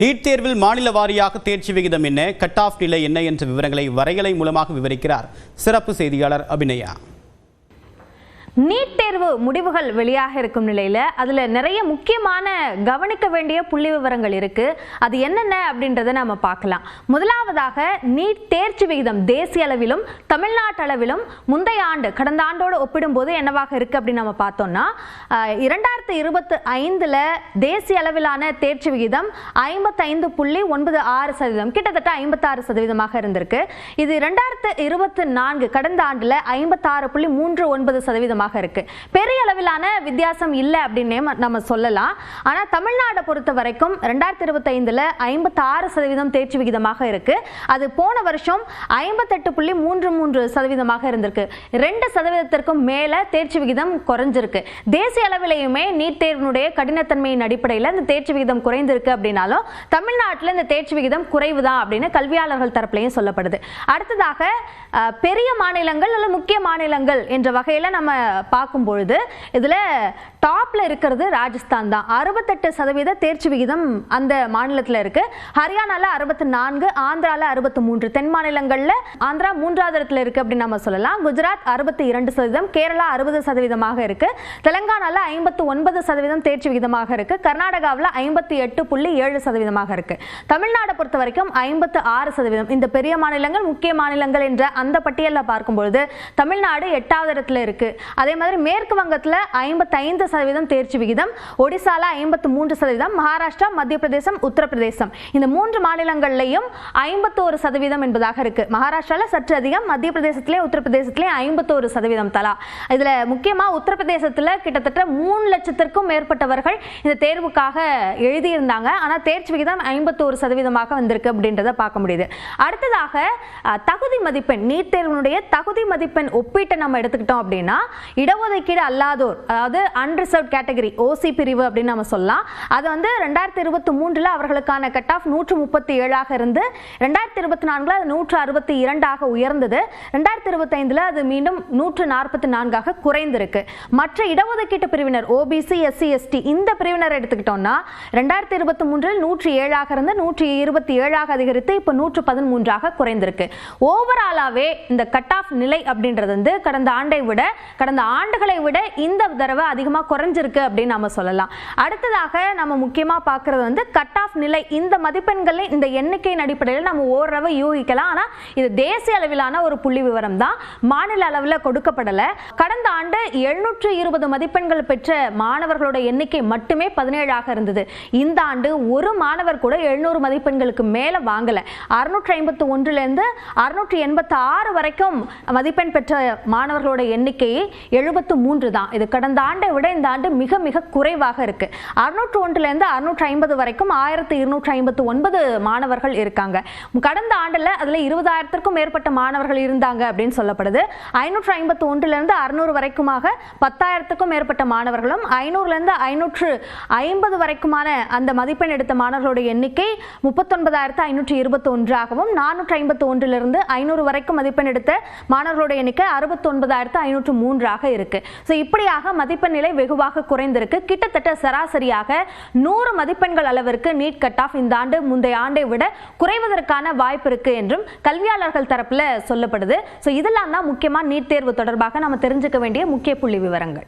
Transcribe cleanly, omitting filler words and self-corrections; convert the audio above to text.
NEET தேர்வில் மாநில வாரியாக தேர்ச்சி விகிதம் என்ன, கட் ஆஃப் நிலை என்ன என்ற விவரங்களை வரைகலை மூலமாக விவரிக்கிறார் சிறப்பு செய்தியாளர் அபிநயா. நீட் தேர்வு முடிவுகள் வெளியாக இருக்கும் நிலையில அதுல நிறைய முக்கியமான கவனிக்க வேண்டிய புள்ளி விவரங்கள் இருக்கு. அது என்னென்ன அப்படின்றத நம்ம பார்க்கலாம். முதலாவதாக நீட் தேர்ச்சி விகிதம் தேசிய அளவிலும் தமிழ்நாட்டு அளவிலும் முந்தைய ஆண்டு கடந்த ஆண்டோடு ஒப்பிடும்போது என்னவாக இருக்கு அப்படின்னு நம்ம பார்த்தோம்னா 2025 தேசிய அளவிலான தேர்ச்சி விகிதம் 55.96%, கிட்டத்தட்ட 56% இருந்திருக்கு. இது 2024 கடந்த ஆண்டுல 56.39% இருக்கு. பெரிய அளவிலான வித்தியாசம் இல்லை அப்படின்னு நம்ம சொல்லலாம். ஆனா தமிழ்நாடு பொறுத்த வரைக்கும் 2025 56% தேர்ச்சி விகிதமாக இருக்கு. அது போன வருஷம் 58.33% இருந்திருக்கு. 2% மேல தேர்ச்சி விகிதம் குறைஞ்சிருக்கு. தேசிய அளவிலேயுமே நீட் தேர்வினுடைய கடினத்தன்மையின் அடிப்படையில் இந்த தேர்ச்சி விகிதம் குறைந்திருக்கு அப்படின்னாலும் தமிழ்நாட்டில் இந்த தேர்ச்சி விகிதம் குறைவுதான் அப்படின்னு கல்வியாளர்கள் தரப்புலையும் சொல்லப்படுது. அடுத்ததாக பெரிய மாநிலங்கள் அல்லது முக்கிய மாநிலங்கள் என்ற வகையில் நம்ம பார்க்கும் பொழுது இதுல டாப்ல இருக்கிறது ராஜஸ்தான் தான். 68% தேர்ச்சி விகிதம் அந்த மாநிலத்தில் இருக்கு. ஹரியானால 64, ஆந்திரால 63, தென் மாநிலங்கள்ல ஆந்திரா 3வது இடத்துல இருக்கு அப்படின்னு நம்ம சொல்லலாம். குஜராத் 62%, கேரளா 60% இருக்கு. தெலங்கானால 59% தேர்ச்சி விகிதமாக இருக்கு. கர்நாடகாவில் 58.7% இருக்கு. தமிழ்நாடு பொறுத்த வரைக்கும் 56%. இந்த பெரிய மாநிலங்கள் முக்கிய மாநிலங்கள் என்ற அந்த பட்டியலில் பார்க்கும்பொழுது தமிழ்நாடு 8வது இடத்துல இருக்கு. அதே மாதிரி மேற்கு வங்கத்தில் 55% தேர்ச்சி விகிதம், ஒடிசால 53%, மகாராஷ்டிரா, மத்திய பிரதேசம், உத்தரப்பிரதேசம் இந்த 3 மாநிலங்கள்லையும் 51% என்பதாக இருக்கு. மகாராஷ்டிரால சற்று அதிகம், மத்திய பிரதேசத்திலே உத்தரப்பிரதேசத்திலே 51% தலா. இதுல முக்கியமா உத்தரப்பிரதேசத்துல கிட்டத்தட்ட 3 லட்சத்திற்கும் மேற்பட்டவர்கள் இந்த தேர்வுக்காக எழுதியிருந்தாங்க. ஆனா தேர்ச்சி விகிதம் 51% வந்திருக்கு அப்படின்றத பார்க்க முடியுது. அடுத்ததாக தகுதி மதிப்பெண், நீட் தேர்வினுடைய தகுதி மதிப்பெண் ஒப்பீட்டை நம்ம எடுத்துக்கிட்டோம் அப்படின்னா இடஒதுக்கீடு அல்லாதோர், அதாவது அன்ரிசர்வ்ட் கேட்டகரி ஓசி பிரிவு அப்படின்னு நம்ம சொல்லலாம். அது 2023 அவர்களுக்கான கட் ஆஃப் 137 இருந்து 2024 அது 162 உயர்ந்தது. 2025 அது மீண்டும் 144 குறைந்திருக்கு. மற்ற இடஒதுக்கீட்டு பிரிவினர் ஓபிசி, எஸ்சி, எஸ்டி இந்த பிரிவினர் எடுத்துக்கிட்டோம்னா 2023 107 இருந்து 127 அதிகரித்து இப்போ 113 குறைந்திருக்கு. ஓவராலாவே இந்த கட் ஆஃப் நிலை அப்படின்றது கடந்த ஆண்டுகளை விட இந்த தடவை அதிகமாக குறைஞ்சிருக்கு அப்படின்னு நாம சொல்லலாம். அடுத்ததாக நம்ம முக்கியமா பார்க்கிறது கட் ஆஃப் நிலை. இந்த மதிப்பெண்களில் இந்த எண்ணிக்கையின் அடிப்படையில் நம்ம ஓரளவு யூகிக்கலாம். ஆனா இது தேசிய அளவிலான ஒரு புள்ளி விவரம் தான், மாநில அளவில் கொடுக்கப்படல. கடந்த ஆண்டு 720 மதிப்பெண்கள் பெற்ற மாணவர்களோட எண்ணிக்கை மட்டுமே 17 இருந்தது. இந்த ஆண்டு ஒரு மாணவர் கூட 700 மதிப்பெண்களுக்கு மேல வாங்கல. 651 இருந்து 686 வரைக்கும் மதிப்பெண் பெற்ற மாணவர்களோட எண்ணிக்கை 73 தான். இது கடந்த ஆண்டை விட இந்த ஆண்டு மிக மிக குறைவாக இருக்கு. 601 இருந்து 650 வரைக்கும் 1259 மாணவர்கள் இருக்காங்க. கடந்த ஆண்டுல அதுல 20,000க்கும் மேற்பட்ட மாணவர்கள் இருந்தாங்க அப்படின்னு சொல்லப்படுது. 551 இருந்து 600 வரைக்குமாக 10,000க்கும் மேற்பட்ட மாணவர்களும் 500 இருந்து 550 வரைக்குமான அந்த மதிப்பெண் எடுத்த மாணவர்களுடைய எண்ணிக்கை 39,521 451 இருந்து 500 வரைக்கும் மதிப்பெண் எடுத்த மாணவர்களுடைய எண்ணிக்கை 69,503 இருக்கு. இப்படியாக மதிப்பெண் நிலை வெகுவாக குறைந்திருக்கு. கிட்டத்தட்ட சராசரியாக 100 மதிப்பெண்கள் அளவிற்கு நீட் கட் ஆஃப் இந்த ஆண்டு முந்தைய ஆண்டை விட குறைவதற்கான வாய்ப்பு இருக்கு என்றும் கல்வியாளர்கள் தரப்புல சொல்லப்படுது. இதெல்லாம் தான் முக்கியமா நீட் தேர்வு தொடர்பாக நம்ம தெரிஞ்சுக்க வேண்டிய முக்கிய புள்ளி விவரங்கள்.